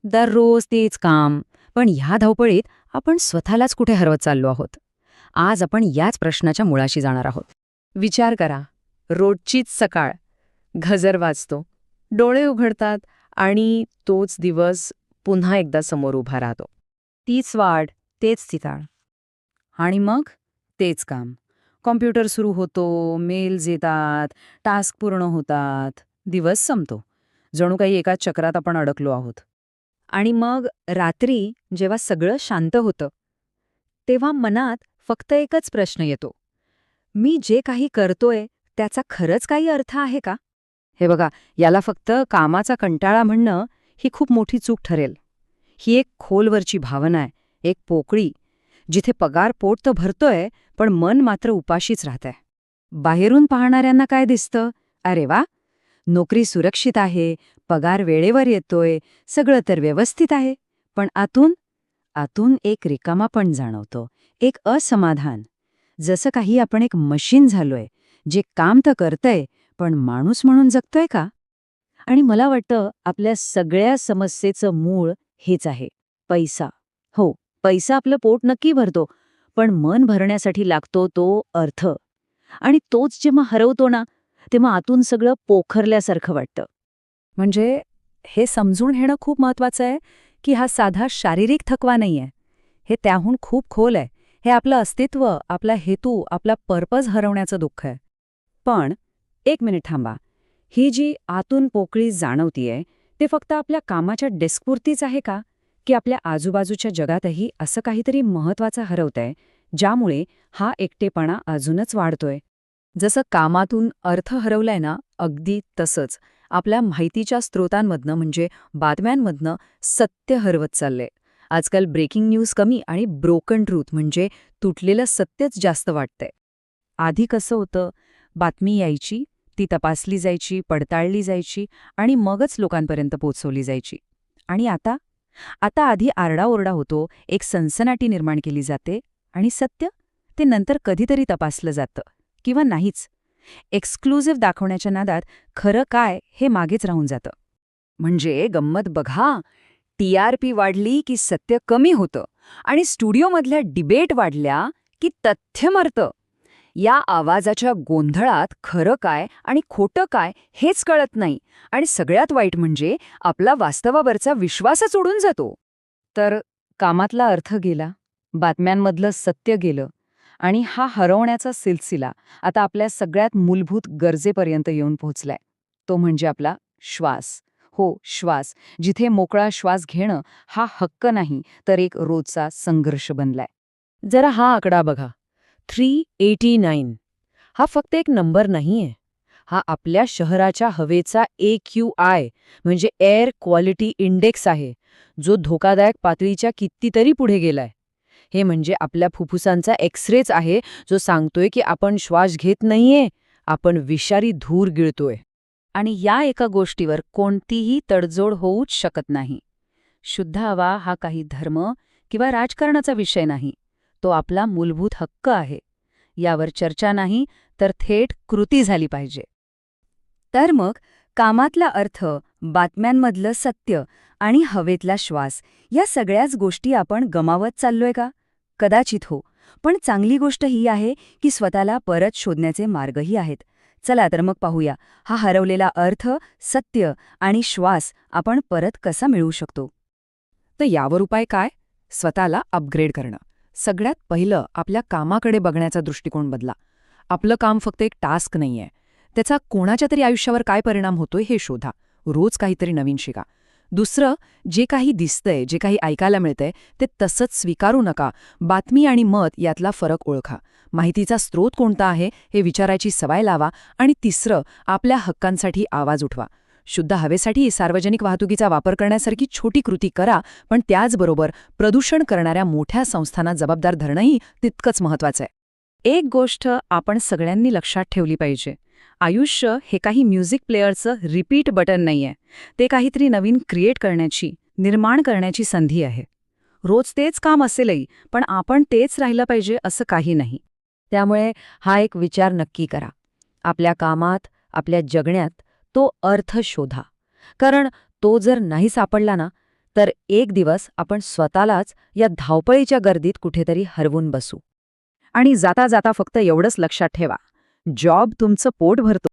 दररोज तेच काम. पण ह्या धावपळीत आपण स्वतःलाच कुठे हरवत चाललो आहोत? आज आपण याच प्रश्नाच्या मुळाशी जाणार आहोत. विचार करा, रोजचीच सकाळ, गजर वाजतो, डोळे उघडतात आणि तोच दिवस पुन्हा एकदा समोर उभा राहतो. तीच वाट, तेच चिताळ. आणि मग तेच काम. कॉम्प्युटर सुरू होतो, मेल्स येतात, टास्क पूर्ण होतात, दिवस संपतो. जणू काही एका चक्रात आपण अडकलो आहोत. आणि मग रात्री जेव्हा सगळं शांत होतं, तेव्हा मनात फक्त एकच प्रश्न येतो. मी जे काही करतोय त्याचा खरंच काही अर्थ आहे का? हे बघा, याला फक्त कामाचा कंटाळा म्हणणं ही खूप मोठी चूक ठरेल. ही एक खोलवरची भावना आहे, एक पोकळी, जिथे पगार पोट तर भरतोय, पण मन मात्र उपाशीच राहतंय. बाहेरून पाहणाऱ्यांना काय दिसतं? अरे वा, नोकरी सुरक्षित आहे, पगार वेळेवर येतोय, सगळं तर व्यवस्थित आहे. पण आतून आतून एक रिकामापण जाणवतो, एक असमाधान. जसं काही आपण एक मशीन झालोय, जे काम तर करतंय, पण माणूस म्हणून जगतोय का? आणि मला वाटतं आपल्या सगळ्या समस्येचं मूळ हेच आहे, पैसा. हो, पैसा आपलं पोट नक्की भरतो, पण मन भरण्यासाठी लागतो तो अर्थ. आणि तोच जेव्हा हरवतो ना, तेव्हा आतून सगळं पोखरल्यासारखं वाटतं. म्हणजे हे समजून घेणं खूप महत्वाचं आहे, की हा साधा शारीरिक थकवा नाहीये. हे त्याहून खूप खोल आहे. हे आपलं अस्तित्व, आपला हेतू, आपला पर्पज हरवण्याचं दुःख आहे. पण एक मिनिट थांबा. ही जी आतून पोकळी जाणवतीये, ते फक्त आपल्या कामाच्या डेस्कपुरतीच आहे का? की आपल्या आजूबाजूच्या जगातही असं काहीतरी महत्वाचं हरवतंय, ज्यामुळे हा एकटेपणा अजूनच वाढतोय? जसं कामातून अर्थ हरवलाय ना, अगदी तसंच आपल्या माहितीच्या स्रोतांमधनं म्हणजे बातम्यांमधनं सत्य हरवत चाललंय. आजकाल ब्रेकिंग न्यूज कमी आणि ब्रोकन ट्रूथ म्हणजे तुटलेलं सत्यच जास्त वाटतंय. आधी कसं होतं, बातमी यायची, ती तपासली जायची, पडताळली जायची आणि मगच लोकांपर्यंत पोहोचवली जायची. आणि आता आता आधी आरडाओरडा होतो, एक सनसनाटी निर्माण केली जाते आणि सत्य ते नंतर कधीतरी तपासलं जातं किंवा नाहीच. एक्सक्लुझिव्ह दाखवण्याच्या नादात खरं काय हे मागेच राहून जातं. म्हणजे गंमत बघा, TRP वाढली की सत्य कमी होतं आणि स्टुडिओमधल्या डिबेट वाढल्या की तथ्य मरतं. या आवाजाच्या गोंधळात खरं काय आणि खोटं काय हेच कळत नाही आणि सगळ्यात वाईट म्हणजे आपला वास्तवावरचा विश्वासच उडून जातो. तर कामातला अर्थ गेला, बातम्यांमधलं सत्य गेलं आणि हा हरवण्याचा सिलसिला आता आपल्या सगळ्यात मूलभूत गरजेपर्यंत येऊन पोहोचलाय. तो म्हणजे आपला श्वास. हो, श्वास. जिथे मोकळा श्वास घेणं हा हक्क नाही, तर एक रोजचा संघर्ष बनलाय. जरा हा आकडा बघा, 389. हा फक्त एक नंबर नाहीये. हा आपल्या शहराच्या हवेचा AQI म्हणजे एअर क्वालिटी इंडेक्स आहे, जो धोकादायक पातळीच्या कितीतरी पुढे गेलाय. हे म्हणजे आपल्या फुफ्फुसांचा एक्सरेच आहे, जो सांगतोय की आपण श्वास घेत नाहीये, आपण विषारी धूर गिळतोय. आणि या एका गोष्टीवर कोणतीही तडजोड होऊच शकत नाही. शुद्ध हवा हा काही धर्म किंवा राजकारणाचा विषय नाही. तो आपला मूलभूत हक्क आहे. यावर चर्चा नाही, तर थेट कृती झाली पाहिजे. तर मग कामातला अर्थ, बातम्यांमधलं सत्य आणि हवेतला श्वास या सगळ्याच गोष्टी आपण गमावत चाललोय का? कदाचित हो. पण चांगली गोष्ट ही आहे की स्वतःला परत शोधण्याचे मार्गही आहेत. चला तर मग पाहूया, हा हरवलेला अर्थ, सत्य आणि श्वास आपण परत कसा मिळवू शकतो. तर यावर उपाय काय? स्वतःला अपग्रेड करणं. सगळ्यात पहिलं आपल्या कामाकडे बघण्याचा दृष्टिकोन बदला. आपलं काम फक्त एक टास्क नाहीये. त्याचा कोणाच्या तरी आयुष्यावर काय परिणाम होतोय हे शोधा. रोज काहीतरी नवीन शिका. दुसरं, जे काही दिसतंय, जे काही ऐकायला मिळतंय, ते तसंच स्वीकारू नका. बातमी आणि मत यातला फरक ओळखा. माहितीचा स्रोत कोणता आहे हे विचारायची सवय लावा. आणि तिसरं, आपल्या हक्कांसाठी आवाज उठवा. शुद्ध हवेसाठी सार्वजनिक वाहतुकीचा वापर करण्यासारखी छोटी कृती करा, पण त्याचबरोबर प्रदूषण करणाऱ्या मोठ्या संस्थांना जबाबदार धरणंही तितकंच महत्वाचं आहे. एक गोष्ट आपण सगळ्यांनी लक्षात ठेवली पाहिजे. आयुष्य हे काही म्युझिक प्लेअरचं रिपीट बटन नाहीये. ते काहीतरी नवीन क्रिएट करण्याची, निर्माण करण्याची संधी आहे. रोज तेच काम असेलही, पण आपण तेच राहिलं पाहिजे असं काही नाही. त्यामुळे हा एक विचार नक्की करा. आपल्या कामात, आपल्या जगण्यात तो अर्थ शोधा. कारण तो जर नाही सापडला ना, तर एक दिवस आपण स्वतःलाच या धावपळीच्या गर्दीत कुठेतरी हरवून बसू. आणि जाता जाता फक्त एवढंच लक्षात ठेवा, जॉब तुमचं पोट भरतो